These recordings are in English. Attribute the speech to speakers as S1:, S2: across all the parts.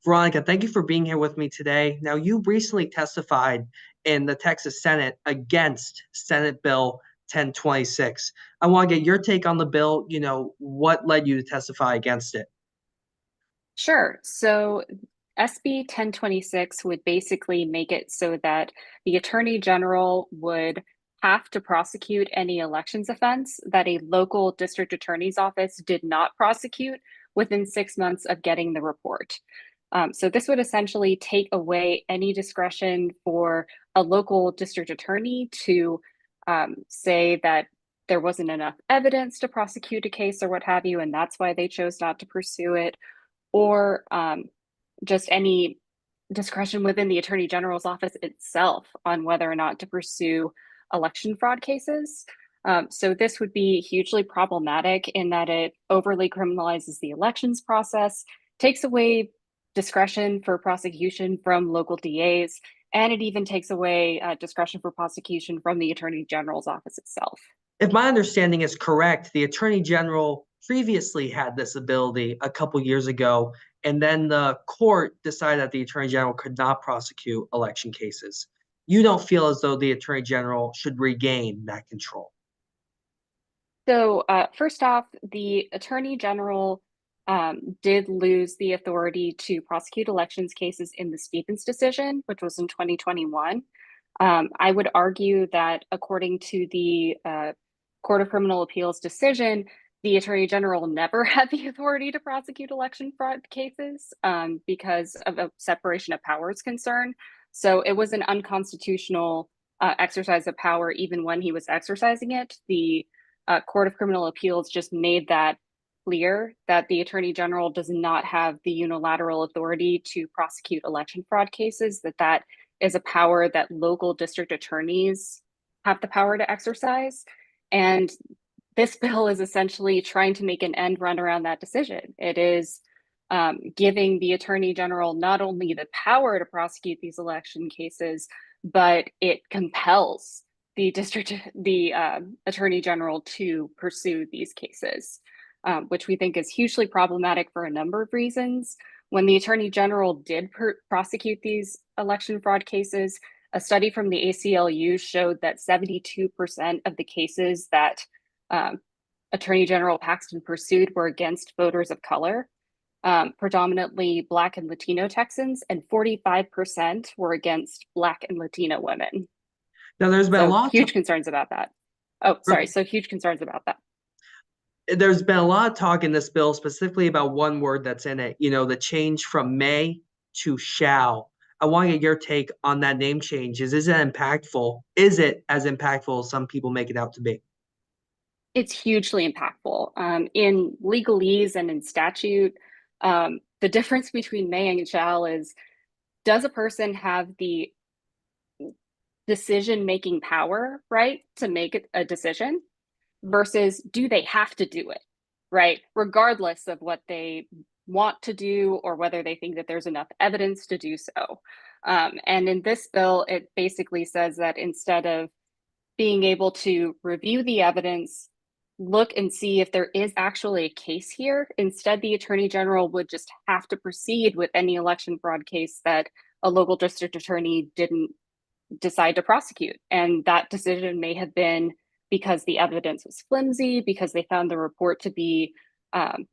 S1: Veronica, thank you for being here with me today. Now, you recently testified in the Texas Senate against Senate Bill 1026. I want to get your take on the bill. What led you to testify against it?
S2: Sure. So SB 1026 would basically make it so that the Attorney General would have to prosecute any elections offense that a local district attorney's office did not prosecute within 6 months of getting the report. So this would essentially take away any discretion for a local district attorney to say that there wasn't enough evidence to prosecute a case or what have you, and that's why they chose not to pursue it, or just any discretion within the Attorney General's office itself on whether or not to pursue election fraud cases. So this would be hugely problematic in that it overly criminalizes the elections process, takes away discretion for prosecution from local DAs, and it even takes away discretion for prosecution from the Attorney General's office itself.
S1: If my understanding is correct, the Attorney General previously had this ability a couple years ago, and then the court decided that the Attorney General could not prosecute election cases. You don't feel as though the Attorney General should regain that control.
S2: So, first off, the Attorney General did lose the authority to prosecute elections cases in the Stevens decision, which was in 2021. I would argue that according to the Court of Criminal Appeals decision, the Attorney General never had the authority to prosecute election fraud cases because of a separation of powers concern. So it was an unconstitutional exercise of power even when he was exercising it. The Court of Criminal Appeals just made that clear that the Attorney General does not have the unilateral authority to prosecute election fraud cases, that is a power that local district attorneys have the power to exercise. And this bill is essentially trying to make an end run around that decision. It is giving the Attorney General not only the power to prosecute these election cases, but it compels the Attorney General to pursue these cases, which we think is hugely problematic for a number of reasons. When the Attorney General did prosecute these election fraud cases, a study from the ACLU showed that 72% of the cases that Attorney General Paxton pursued were against voters of color, predominantly Black and Latino Texans, and 45% were against Black and Latino women.
S1: Now, there's been a
S2: So
S1: lot of
S2: huge concerns about that. Oh, sorry. So huge concerns about that.
S1: there's been a lot of talk in this bill specifically about one word that's in it, the change from may to shall. I want to get your take on that name change. Is it impactful? Is it as impactful as some people make it out to be?
S2: It's hugely impactful. In legalese and in statute, the difference between may and shall is, does a person have the decision-making power, right, to make a decision, versus do they have to do it, right, regardless of what they want to do or whether they think that there's enough evidence to do so. And in this bill, it basically says that instead of being able to review the evidence, look and see if there is actually a case here, instead the Attorney General would just have to proceed with any election fraud case that a local district attorney didn't decide to prosecute. And that decision may have been because the evidence was flimsy, because they found the report to be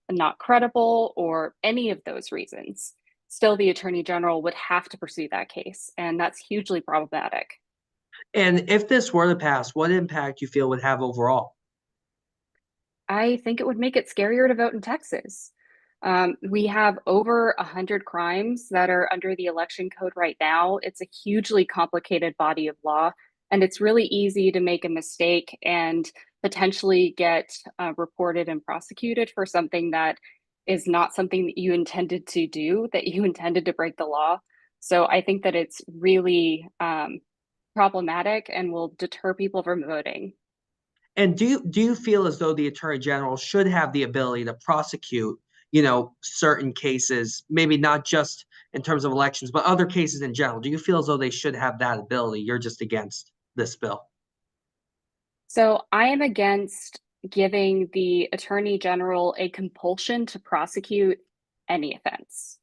S2: not credible, or any of those reasons. Still, the Attorney General would have to pursue that case, and that's hugely problematic.
S1: And if this were to pass, what impact you feel would have overall?
S2: I think it would make it scarier to vote in Texas. We have over 100 crimes that are under the election code right now. It's a hugely complicated body of law, and it's really easy to make a mistake and potentially get reported and prosecuted for something that is not something that you intended to do, that you intended to break the law. So I think that it's really problematic and will deter people from voting.
S1: And do you feel as though the Attorney General should have the ability to prosecute, certain cases, maybe not just in terms of elections, but other cases in general? Do you feel as though they should have that ability? You're just against this bill.
S2: So I am against giving the Attorney General a compulsion to prosecute any offense,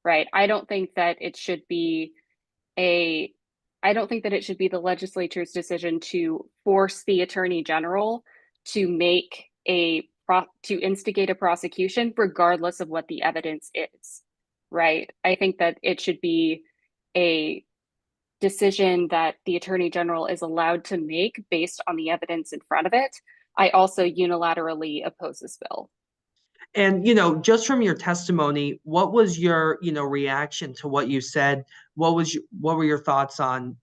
S2: right? I don't think that it should be a I don't think that it should be the legislature's decision to force the attorney general to make to instigate a prosecution regardless of what the evidence is, right? I think that it should be a decision that the attorney general is allowed to make based on the evidence in front of it. I also unilaterally oppose this bill.
S1: And, just from your testimony, what was your, reaction to what you said? What were your thoughts on,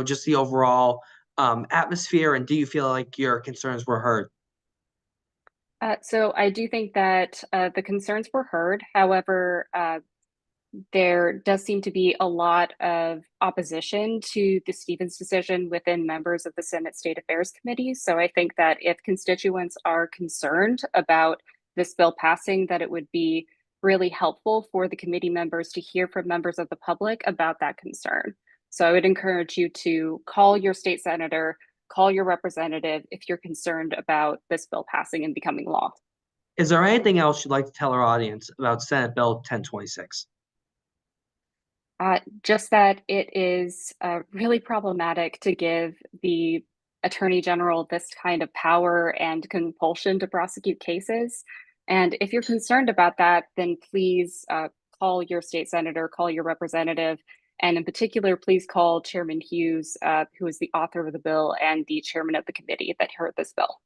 S1: just the overall atmosphere, and do you feel like your concerns were heard?
S2: So I do think that the concerns were heard. However, there does seem to be a lot of opposition to the Stevens decision within members of the Senate State Affairs Committee. So I think that if constituents are concerned about this bill passing, that it would be really helpful for the committee members to hear from members of the public about that concern. So I would encourage you to call your state senator, call your representative if you're concerned about this bill passing and becoming law.
S1: Is there anything else you'd like to tell our audience about Senate Bill 1026?
S2: Just that it is really problematic to give the attorney general this kind of power and compulsion to prosecute cases. And if you're concerned about that, then please call your state senator, call your representative, and in particular, please call Chairman Hughes, who is the author of the bill and the chairman of the committee that heard this bill.